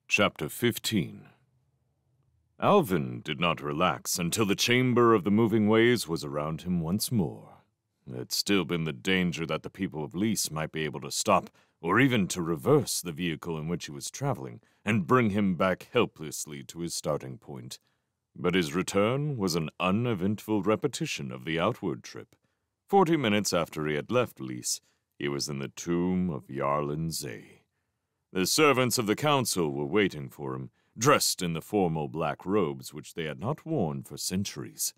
Chapter 15. Alvin did not relax until the chamber of the moving ways was around him once more. There had still been the danger that the people of Lys might be able to stop, or even to reverse the vehicle in which he was traveling, and bring him back helplessly to his starting point. But his return was an uneventful repetition of the outward trip. 40 minutes after he had left Lys, he was in the tomb of Yarlin Zay. The servants of the council were waiting for him, dressed in the formal black robes which they had not worn for centuries.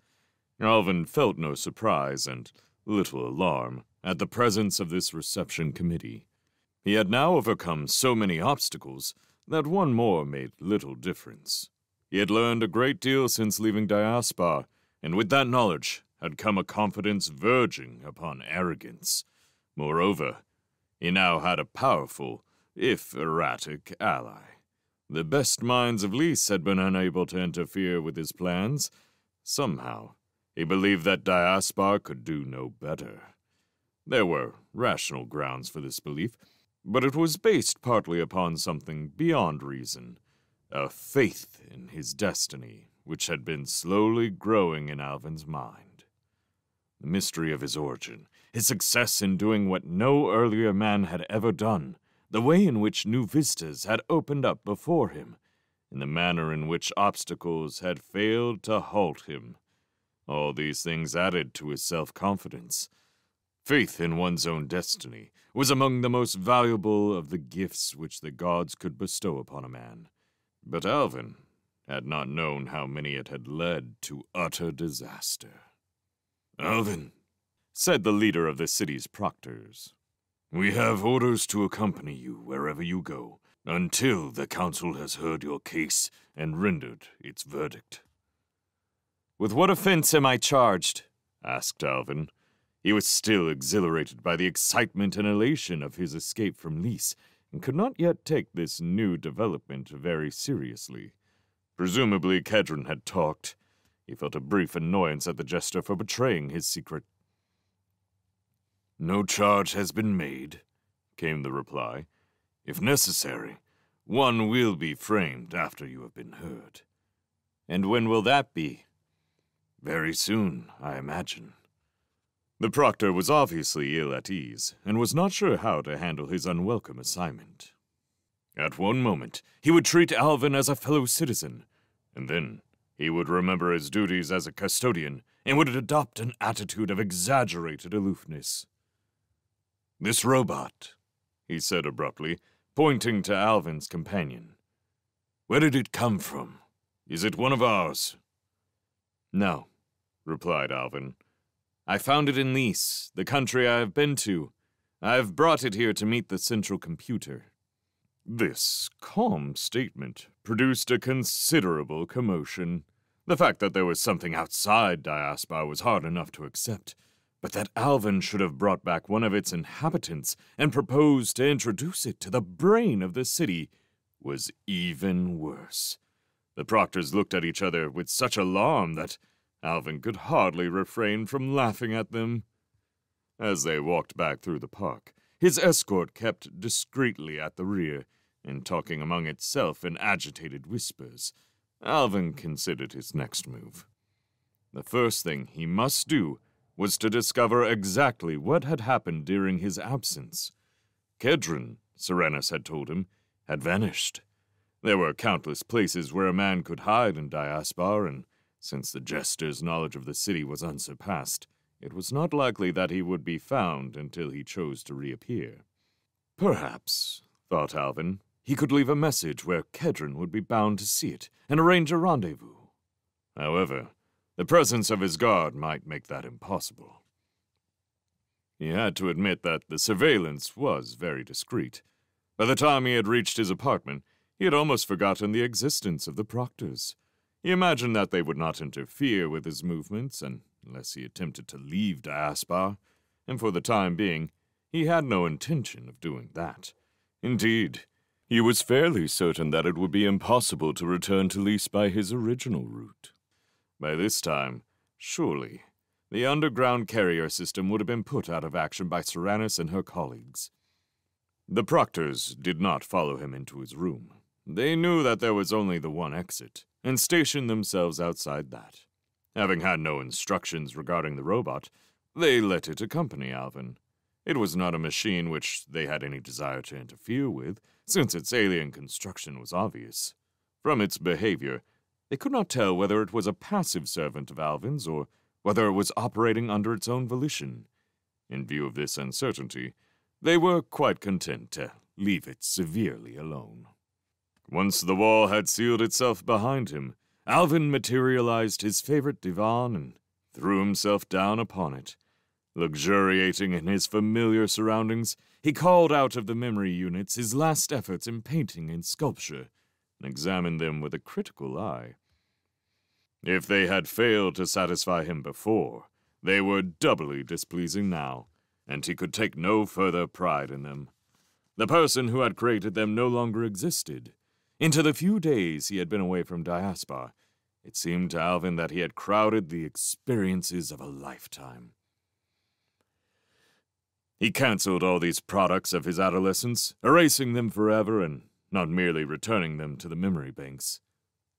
Alvin felt no surprise and little alarm at the presence of this reception committee. He had now overcome so many obstacles that one more made little difference. He had learned a great deal since leaving Diaspar, and with that knowledge had come a confidence verging upon arrogance. Moreover, he now had a powerful, if erratic, ally. The best minds of Lys had been unable to interfere with his plans. Somehow, he believed that Diaspar could do no better. There were rational grounds for this belief, but it was based partly upon something beyond reason, a faith in his destiny, which had been slowly growing in Alvin's mind. The mystery of his origin, his success in doing what no earlier man had ever done, the way in which new vistas had opened up before him, and the manner in which obstacles had failed to halt him. All these things added to his self-confidence. Faith in one's own destiny was among the most valuable of the gifts which the gods could bestow upon a man. But Alvin had not known how many it had led to utter disaster. "Alvin," said the leader of the city's proctors, "we have orders to accompany you wherever you go, until the council has heard your case and rendered its verdict." "With what offense am I charged?" asked Alvin. He was still exhilarated by the excitement and elation of his escape from Lys, and could not yet take this new development very seriously. Presumably Kedron had talked. He felt a brief annoyance at the jester for betraying his secret. "No charge has been made," came the reply. "If necessary, one will be framed after you have been heard." "And when will that be?" "Very soon, I imagine." The proctor was obviously ill at ease, and was not sure how to handle his unwelcome assignment. At one moment, he would treat Alvin as a fellow citizen, and then he would remember his duties as a custodian, and would adopt an attitude of exaggerated aloofness. "This robot," he said abruptly, pointing to Alvin's companion. "Where did it come from? Is it one of ours?" "No," replied Alvin. "I found it in Lys, the country I have been to. I have brought it here to meet the central computer." This calm statement produced a considerable commotion. The fact that there was something outside Diaspar was hard enough to accept, but that Alvin should have brought back one of its inhabitants and proposed to introduce it to the brain of the city was even worse. The proctors looked at each other with such alarm that Alvin could hardly refrain from laughing at them. As they walked back through the park, his escort kept discreetly at the rear, and talking among itself in agitated whispers, Alvin considered his next move. The first thing he must do was to discover exactly what had happened during his absence. Kedron, Serenus had told him, had vanished. There were countless places where a man could hide in Diaspar, and since the jester's knowledge of the city was unsurpassed, it was not likely that he would be found until he chose to reappear. Perhaps, thought Alvin, he could leave a message where Kedron would be bound to see it and arrange a rendezvous. However, the presence of his guard might make that impossible. He had to admit that the surveillance was very discreet. By the time he had reached his apartment, he had almost forgotten the existence of the proctors. He imagined that they would not interfere with his movements unless he attempted to leave Diaspar, and for the time being, he had no intention of doing that. Indeed, he was fairly certain that it would be impossible to return to Lys by his original route. By this time, surely, the underground carrier system would have been put out of action by Serenus and her colleagues. The proctors did not follow him into his room. They knew that there was only the one exit, and stationed themselves outside that. Having had no instructions regarding the robot, they let it accompany Alvin. It was not a machine which they had any desire to interfere with, since its alien construction was obvious. From its behavior, they could not tell whether it was a passive servant of Alvin's or whether it was operating under its own volition. In view of this uncertainty, they were quite content to leave it severely alone. Once the wall had sealed itself behind him, Alvin materialized his favorite divan and threw himself down upon it. Luxuriating in his familiar surroundings, he called out of the memory units his last efforts in painting and sculpture, and examined them with a critical eye. If they had failed to satisfy him before, they were doubly displeasing now, and he could take no further pride in them. The person who had created them no longer existed. Into the few days he had been away from Diaspar, it seemed to Alvin that he had crowded the experiences of a lifetime. He cancelled all these products of his adolescence, erasing them forever and not merely returning them to the memory banks.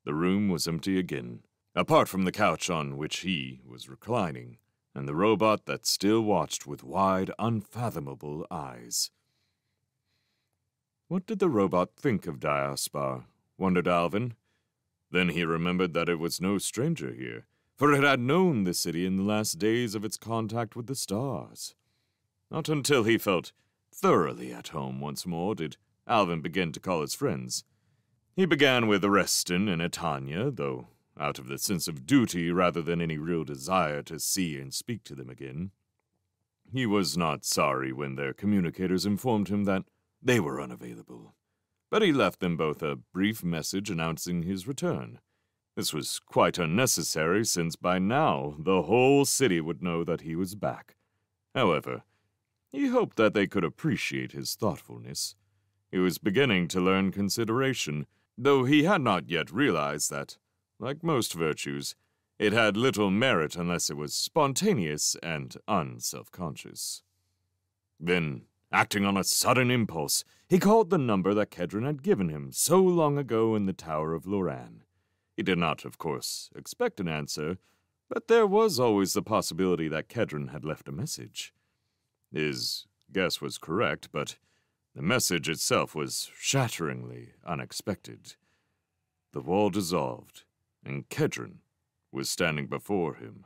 The room was empty again, apart from the couch on which he was reclining, and the robot that still watched with wide, unfathomable eyes. What did the robot think of Diaspar? Wondered Alvin. Then he remembered that it was no stranger here, for it had known the city in the last days of its contact with the stars. Not until he felt thoroughly at home once more did Alvin begin to call his friends. He began with Reston and Etanya, though out of the sense of duty rather than any real desire to see and speak to them again. He was not sorry when their communicators informed him that they were unavailable, but he left them both a brief message announcing his return. This was quite unnecessary, since by now the whole city would know that he was back. However, he hoped that they could appreciate his thoughtfulness. He was beginning to learn consideration, though he had not yet realized that, like most virtues, it had little merit unless it was spontaneous and unself-conscious. Then, acting on a sudden impulse, he called the number that Kedron had given him so long ago in the Tower of Loran. He did not, of course, expect an answer, but there was always the possibility that Kedron had left a message. His guess was correct, but the message itself was shatteringly unexpected. The wall dissolved, and Kedron was standing before him.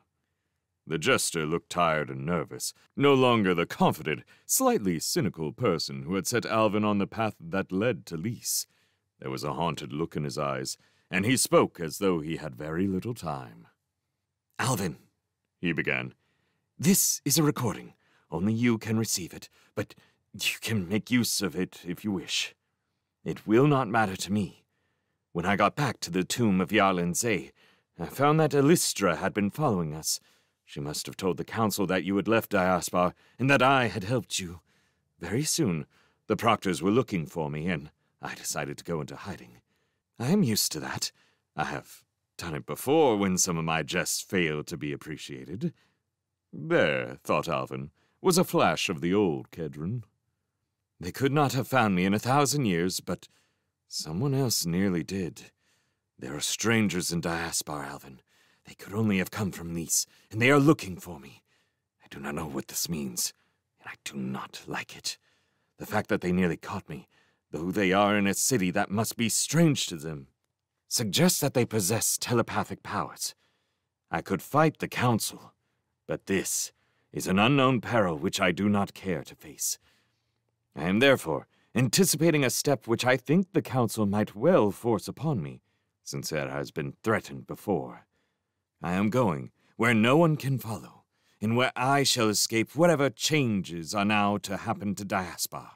The jester looked tired and nervous, no longer the confident, slightly cynical person who had set Alvin on the path that led to Lys. There was a haunted look in his eyes, and he spoke as though he had very little time. "Alvin," he began, "this is a recording. Only you can receive it, but you can make use of it if you wish. It will not matter to me. When I got back to the tomb of Yarlin Zay, I found that Elistra had been following us. She must have told the council that you had left Diaspar and that I had helped you. Very soon, the proctors were looking for me, and I decided to go into hiding. I am used to that. I have done it before when some of my jests failed to be appreciated." There, thought Alvin, was a flash of the old Kedron. "They could not have found me in 1,000 years, but someone else nearly did. There are strangers in Diaspar, Alvin. They could only have come from Lys, and they are looking for me. I do not know what this means, and I do not like it. The fact that they nearly caught me, though they are in a city that must be strange to them, suggests that they possess telepathic powers. I could fight the council, but this is an unknown peril which I do not care to face. I am therefore anticipating a step which I think the council might well force upon me, since it has been threatened before. I am going where no one can follow, and where I shall escape whatever changes are now to happen to Diaspar.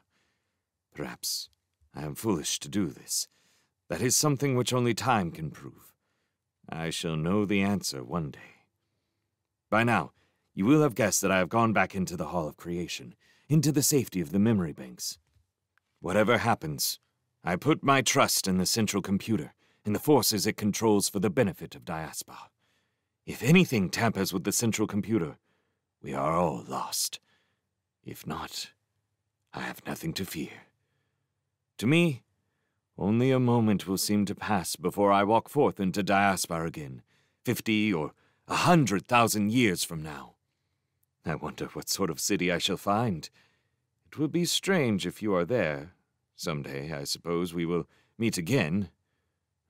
Perhaps I am foolish to do this. That is something which only time can prove. I shall know the answer one day. By now, you will have guessed that I have gone back into the Hall of Creation, into the safety of the memory banks. Whatever happens, I put my trust in the central computer and the forces it controls for the benefit of Diaspar. If anything tampers with the central computer, we are all lost. If not, I have nothing to fear. To me, Only a moment will seem to pass before I walk forth into Diaspar again, 50 or 100,000 years from now. I wonder what sort of city I shall find. It will be strange if you are there. Someday, I suppose, we will meet again.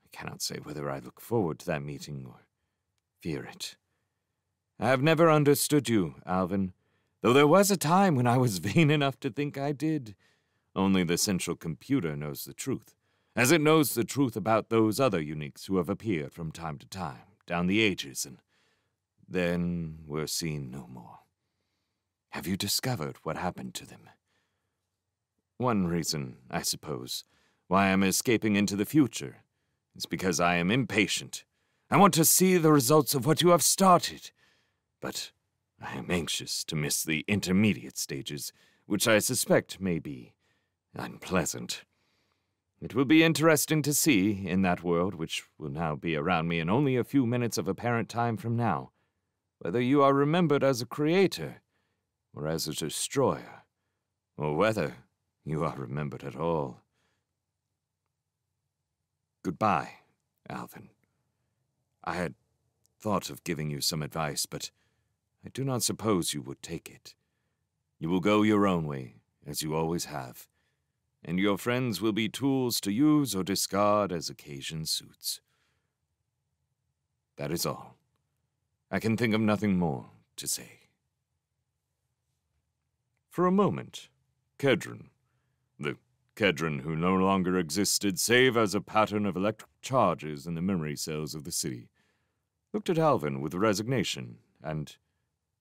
I cannot say whether I look forward to that meeting or fear it. I have never understood you, Alvin, though there was a time when I was vain enough to think I did. Only the central computer knows the truth, as it knows the truth about those other uniques who have appeared from time to time, down the ages, and then were seen no more. Have you discovered what happened to them? One reason, I suppose, why I am escaping into the future is because I am impatient. I want to see the results of what you have started, but I am anxious to miss the intermediate stages, which I suspect may be unpleasant. It will be interesting to see, in that world which will now be around me in only a few minutes of apparent time from now, whether you are remembered as a creator or as a destroyer, or whether you are remembered at all. Goodbye, Alvin. I had thought of giving you some advice, but I do not suppose you would take it. You will go your own way, as you always have, and your friends will be tools to use or discard as occasion suits. That is all. I can think of nothing more to say. For a moment, Kedron, the Kedron who no longer existed save as a pattern of electric charges in the memory cells of the city, looked at Alvin with resignation and,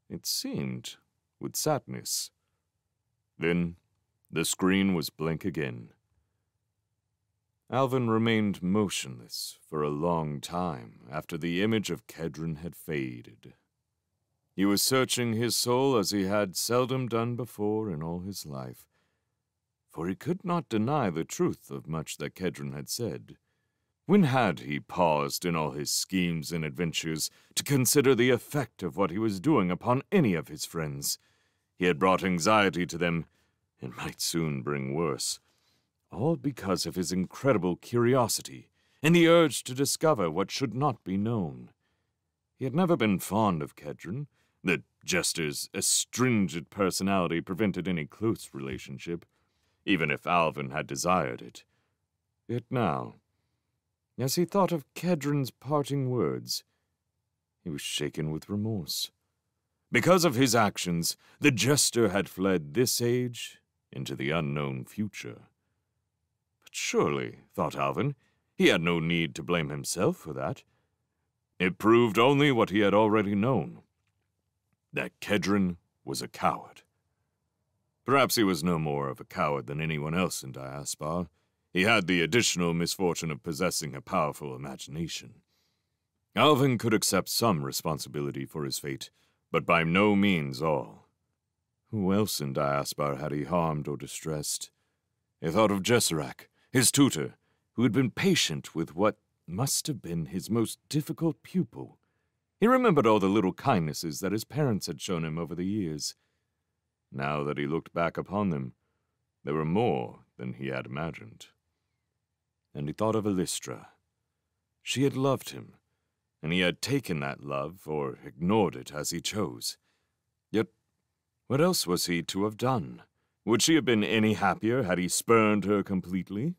it seemed, with sadness. Then the screen was blank again. Alvin remained motionless for a long time after the image of Kedron had faded. He was searching his soul as he had seldom done before in all his life, for he could not deny the truth of much that Kedron had said. When had he paused in all his schemes and adventures to consider the effect of what he was doing upon any of his friends? He had brought anxiety to them, and might soon bring worse, all because of his incredible curiosity and the urge to discover what should not be known. He had never been fond of Kedron. The jester's astringent personality prevented any close relationship, even if Alvin had desired it. Yet now, as he thought of Kedron's parting words, he was shaken with remorse. Because of his actions, the jester had fled this age into the unknown future. But surely, thought Alvin, he had no need to blame himself for that. It proved only what he had already known, that Kedron was a coward. Perhaps he was no more of a coward than anyone else in Diaspar. He had the additional misfortune of possessing a powerful imagination. Alvin could accept some responsibility for his fate, but by no means all. Who else in Diaspar had he harmed or distressed? He thought of Jesserac, his tutor, who had been patient with what must have been his most difficult pupil. He remembered all the little kindnesses that his parents had shown him over the years. Now that he looked back upon them, there were more than he had imagined. And he thought of Alystra. She had loved him, and he had taken that love or ignored it as he chose. Yet, what else was he to have done? Would she have been any happier had he spurned her completely?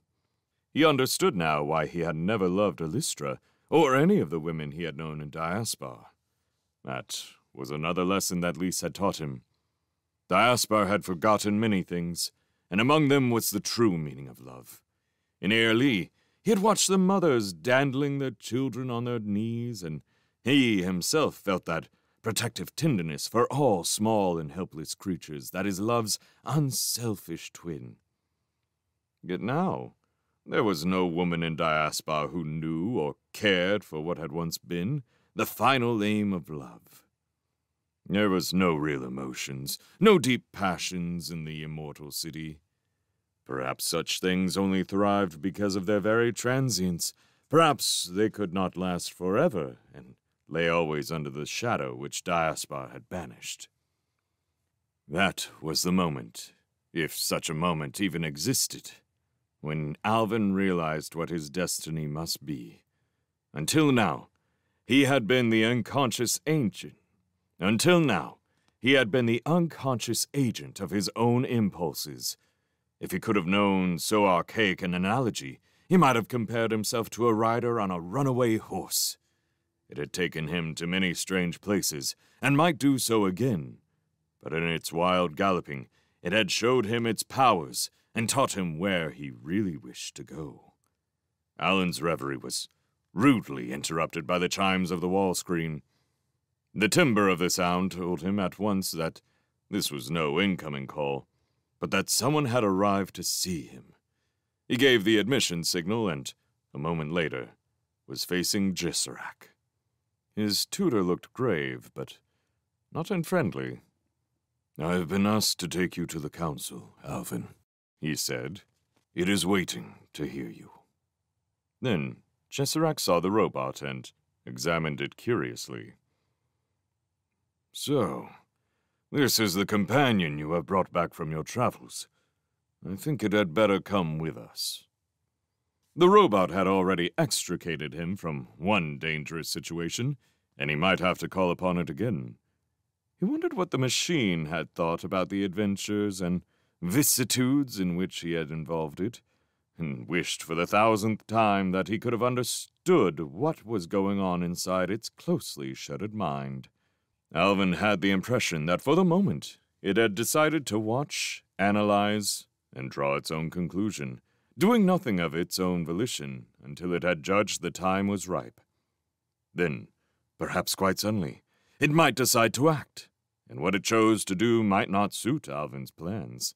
He understood now why he had never loved Alystra, or any of the women he had known in Diaspar. That was another lesson that Lys had taught him. Diaspar had forgotten many things, and among them was the true meaning of love. In Airlie, he had watched the mothers dandling their children on their knees, and he himself felt that protective tenderness for all small and helpless creatures that is love's unselfish twin. Yet now, there was no woman in Diaspar who knew or cared for what had once been the final aim of love. There was no real emotions, no deep passions in the immortal city. Perhaps such things only thrived because of their very transience. Perhaps they could not last forever, and lay always under the shadow which Diaspar had banished. That was the moment, if such a moment even existed, when Alvin realized what his destiny must be. Until now, he had been the unconscious agent. Until now, he had been the unconscious agent of his own impulses. If he could have known so archaic an analogy, he might have compared himself to a rider on a runaway horse. It had taken him to many strange places, and might do so again. But in its wild galloping, it had showed him its powers, and taught him where he really wished to go. Alan's reverie was rudely interrupted by the chimes of the wall screen. The timbre of the sound told him at once that this was no incoming call, but that someone had arrived to see him. He gave the admission signal and, a moment later, was facing Diaspar. His tutor looked grave, but not unfriendly. "I have been asked to take you to the council, Alvin," he said. "It is waiting to hear you." Then Diaspar saw the robot and examined it curiously. "So, this is the companion you have brought back from your travels. I think it had better come with us." The robot had already extricated him from one dangerous situation, and he might have to call upon it again. He wondered what the machine had thought about the adventures and vicissitudes in which he had involved it, and wished for the 1,000th time that he could have understood what was going on inside its closely shuttered mind. Alvin had the impression that for the moment it had decided to watch, analyze, and draw its own conclusion, doing nothing of its own volition until it had judged the time was ripe. Then, perhaps quite suddenly, it might decide to act, and what it chose to do might not suit Alvin's plans.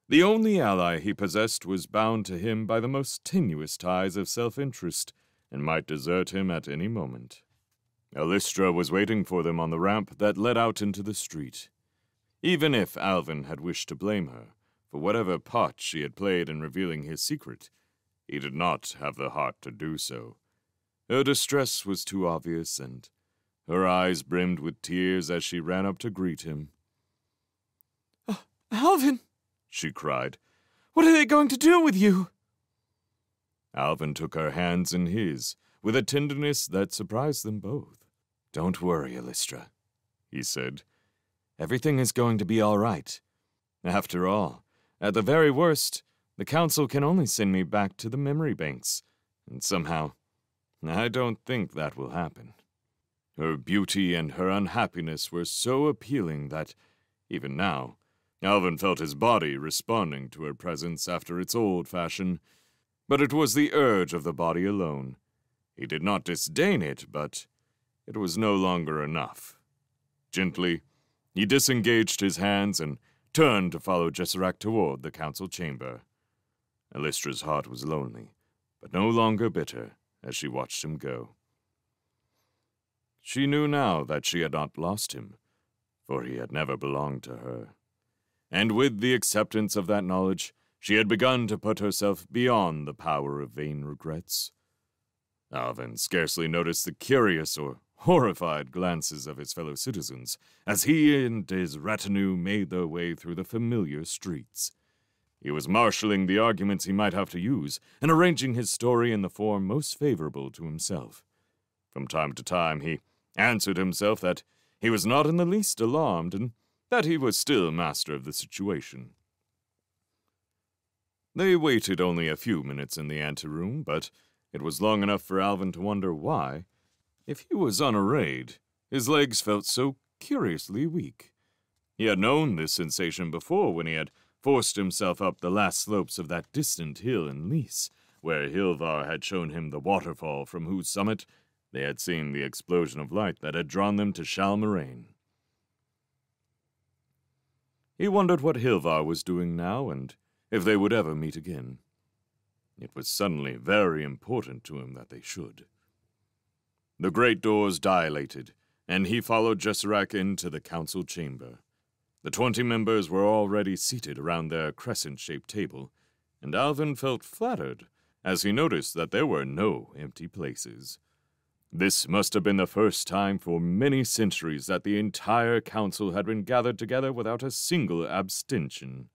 The only ally he possessed was bound to him by the most tenuous ties of self-interest, and might desert him at any moment. Alystra was waiting for them on the ramp that led out into the street. Even if Alvin had wished to blame her for whatever part she had played in revealing his secret, he did not have the heart to do so. Her distress was too obvious, and her eyes brimmed with tears as she ran up to greet him. Alvin, she cried. "What are they going to do with you?" Alvin took her hands in his, with a tenderness that surprised them both. "Don't worry, Alystra," he said. "Everything is going to be all right. After all, at the very worst, the council can only send me back to the memory banks, and somehow, I don't think that will happen." Her beauty and her unhappiness were so appealing that, even now, Alvin felt his body responding to her presence after its old fashion. But it was the urge of the body alone. He did not disdain it, but it was no longer enough. Gently, he disengaged his hands and turned to follow Diaspar toward the council chamber. Alystra's heart was lonely, but no longer bitter, as she watched him go. She knew now that she had not lost him, for he had never belonged to her. And with the acceptance of that knowledge, she had begun to put herself beyond the power of vain regrets. Alvin scarcely noticed the curious or horrified glances of his fellow citizens as he and his retinue made their way through the familiar streets. He was marshalling the arguments he might have to use and arranging his story in the form most favorable to himself. From time to time he answered himself that he was not in the least alarmed and that he was still master of the situation. They waited only a few minutes in the anteroom, but it was long enough for Alvin to wonder why, if he was unarrayed, his legs felt so curiously weak. He had known this sensation before when he had forced himself up the last slopes of that distant hill in Lys, where Hilvar had shown him the waterfall from whose summit they had seen the explosion of light that had drawn them to Shalmoraine. He wondered what Hilvar was doing now, and if they would ever meet again. It was suddenly very important to him that they should. The great doors dilated, and he followed Diaspar into the council chamber. The 20 members were already seated around their crescent-shaped table, and Alvin felt flattered as he noticed that there were no empty places. This must have been the first time for many centuries that the entire council had been gathered together without a single abstention.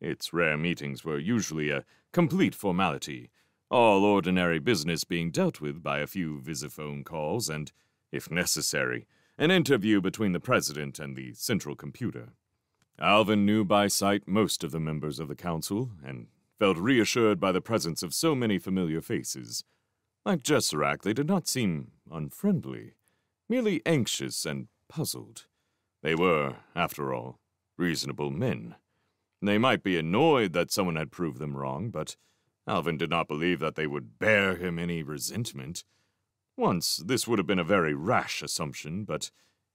Its rare meetings were usually a complete formality, all ordinary business being dealt with by a few visiphone calls and, if necessary, an interview between the president and the central computer. Alvin knew by sight most of the members of the council, and felt reassured by the presence of so many familiar faces. Like Jesserac, they did not seem unfriendly, merely anxious and puzzled. They were, after all, reasonable men. They might be annoyed that someone had proved them wrong, but Alvin did not believe that they would bear him any resentment. Once, this would have been a very rash assumption, but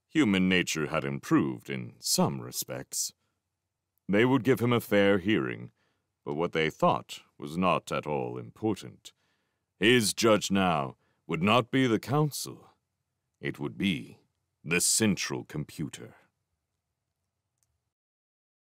human nature had improved in some respects. They would give him a fair hearing, but what they thought was not at all important. His judge now would not be the council. It would be the central computer.